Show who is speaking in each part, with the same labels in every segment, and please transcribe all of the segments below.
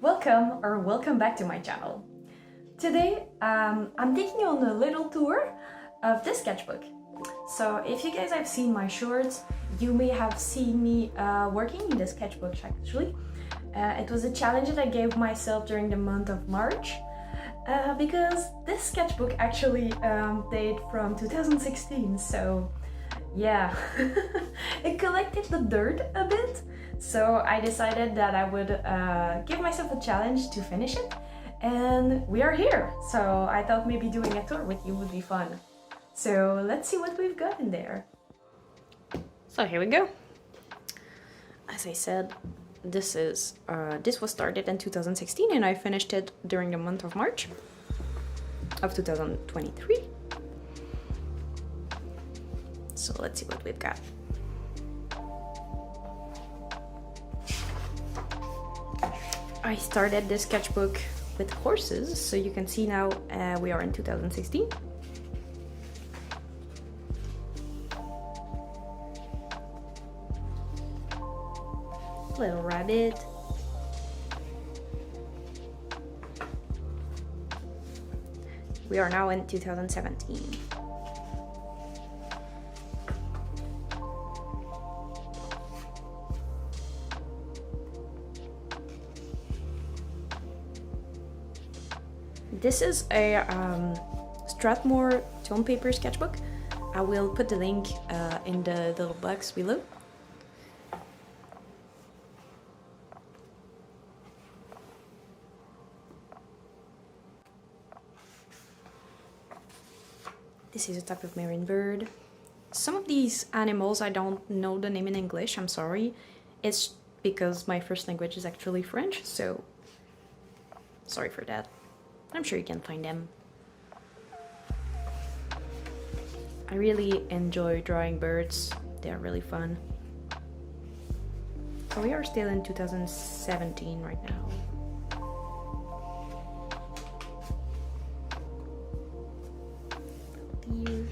Speaker 1: Welcome back to my channel. Today I'm taking you on a little tour of this sketchbook. So if you guys have seen my shorts, you may have seen me working in the sketchbook actually. It was a challenge that I gave myself during the month of March because this sketchbook actually dated from 2016, so yeah, it collected the dirt a bit. So I decided that I would give myself a challenge to finish it, and we are here. So I thought maybe doing a tour with you would be fun. So let's see what we've got in there. So here we go. As I said, this was started in 2016 and I finished it during the month of March of 2023. So let's see what we've got. I started this sketchbook with horses, so you can see now we are in 2016. Little rabbit. We are now in 2017. This is a Strathmore tone paper sketchbook. I will put the link in the little box below. This is a type of marine bird. Some of these animals I don't know the name in English, I'm sorry. It's because my first language is actually French, so sorry for that. I'm sure you can find them. I really enjoy drawing birds. They are really fun. So we are still in 2017 right now. Deer.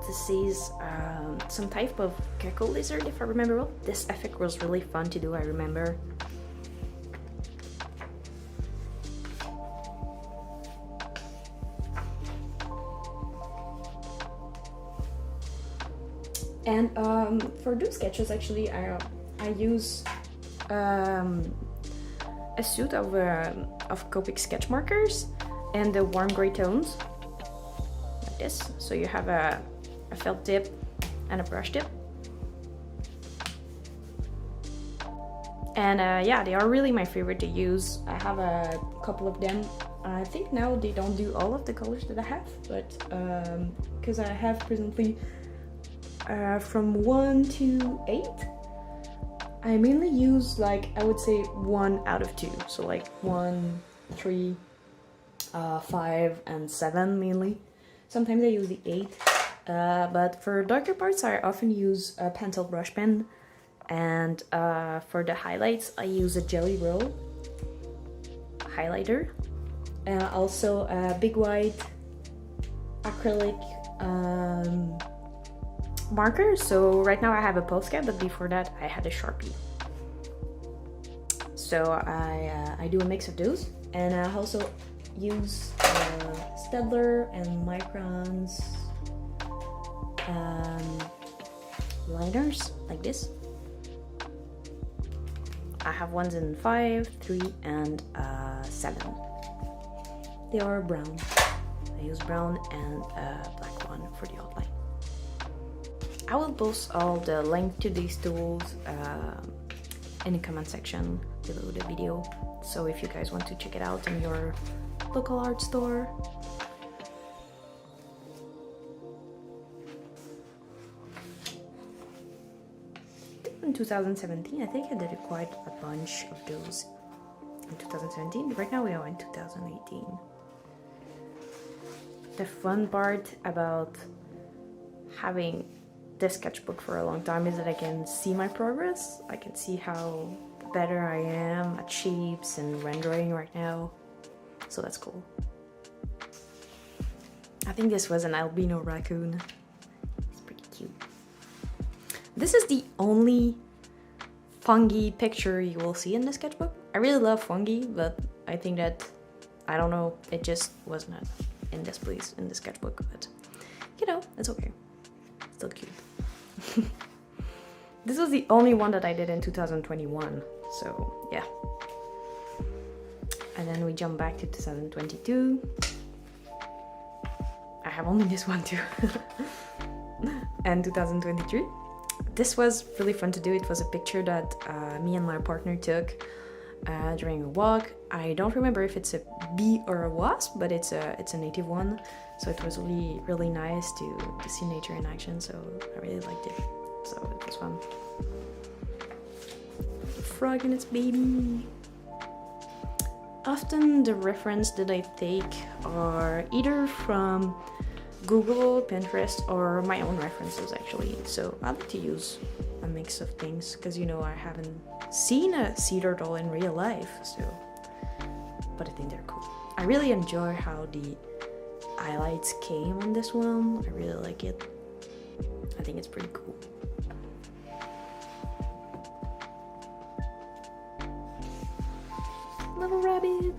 Speaker 1: This is some type of gecko lizard, if I remember well. This effect was really fun to do, I remember. And for those sketches, actually, I use a suit of Copic sketch markers and the warm gray tones, like this. So you have a felt tip and a brush tip. And yeah, they are really my favorite to use. I have a couple of them. I think now they don't do all of the colors that I have, but because I have presently from 1 to 8. I mainly use, like, I would say 1 out of 2. So like 1, 3, 5, and 7 mainly. Sometimes I use the 8. But for darker parts, I often use a pencil brush pen, and for the highlights, I use a Jelly Roll highlighter, and also a big white acrylic marker. So right now I have a Posca, but before that I had a Sharpie. So I do a mix of those, and I also use Staedtler and Micron's liners like this. I have ones in 5, 3, and 7. They are brown. I use brown and a black one for the outline. I will post all the link to these tools in the comment section below the video. So if you guys want to check it out in your local art store. In 2017, I think I did quite a bunch of those in 2017. Right now we are in 2018. The fun part about having this sketchbook for a long time is that I can see my progress. I can see how better I am at shapes and rendering right now. So that's cool. I think this was an albino raccoon. It's pretty cute. This is the only fungi picture you will see in the sketchbook. I really love fungi, but I think that, I don't know, it just was not in this place in the sketchbook, but you know, it's okay. Still cute. This was the only one that I did in 2021, so yeah. And then we jump back to 2022. I have only this one too. And 2023. This was really fun to do. It was a picture that me and my partner took during a walk. I don't remember if it's a bee or a wasp, but it's a native one. So it was really nice to see nature in action. So I really liked it. So it was fun. Frog and its baby. Often the reference that I take are either from Google, Pinterest, or my own references actually. So I like to use a mix of things because, you know, I haven't seen a sea turtle in real life, so, but I think they're cool. I really enjoy how the highlights came on this one. I really like it. I think it's pretty cool. Little rabbit.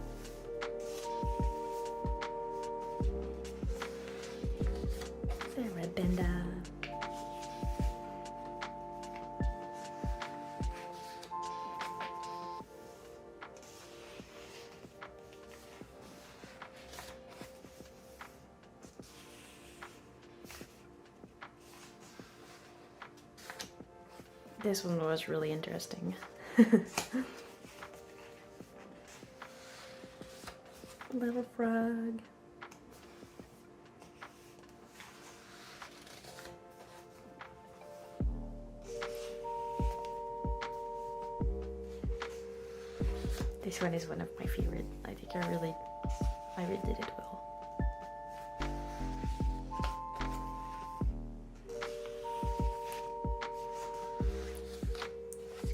Speaker 1: The red panda. This one was really interesting. Little frog. This one is one of my favorite. I think I really did it well.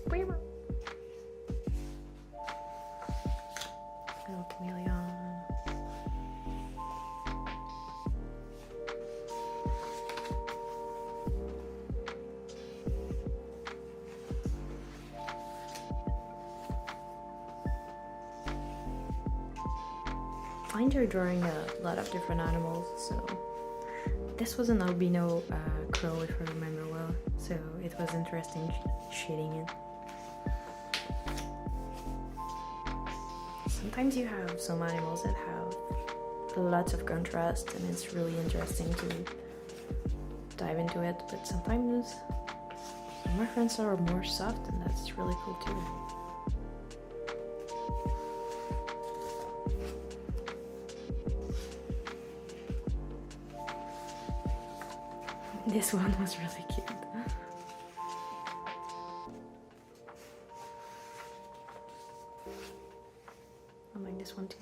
Speaker 1: Squirrel. Little chameleon. I enjoy drawing a lot of different animals, so this was an albino crow if I remember well, so it was interesting shading it. Sometimes you have some animals that have lots of contrast and it's really interesting to dive into it, but sometimes some references are more soft and that's really cool too. This one was really cute. I like this one too.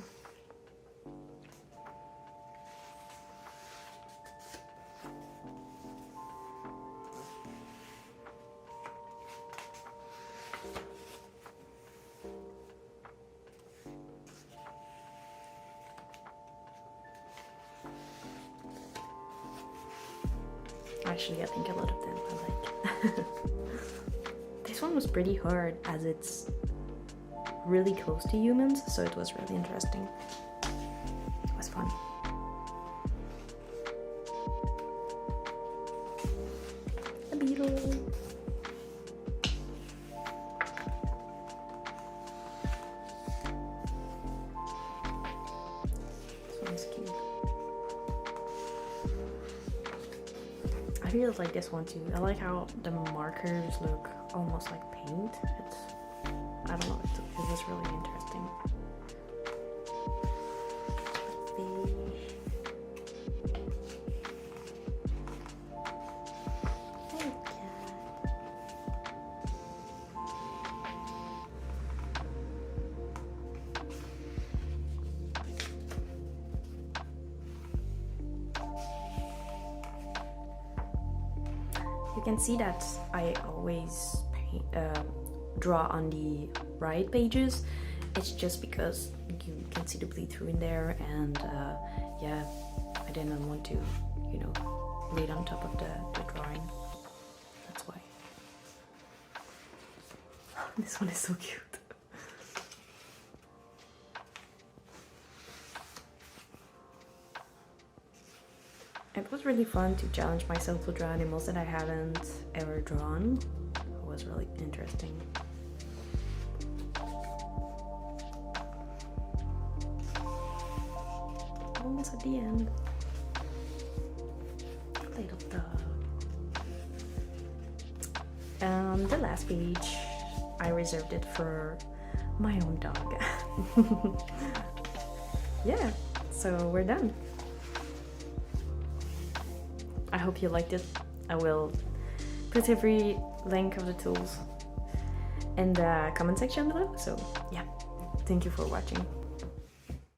Speaker 1: Actually, I think a lot of them I like. This one was pretty hard as it's really close to humans, so it was really interesting. It was fun. A beetle. This one's cute. I really like this one too. I like how the markers look almost like paint. It's, I don't know, it was really interesting. You can see that I always draw on the right pages. It's just because you can see the bleed through in there, and yeah, I didn't want to, you know, read on top of the drawing. That's why. This one is so cute. It was really fun to challenge myself to draw animals that I haven't ever drawn. It was really interesting. Almost at the end. Little dog. The last page, I reserved it for my own dog. Yeah, so we're done. I hope you liked it. I will put every link of the tools in the comment section below. So yeah, thank you for watching.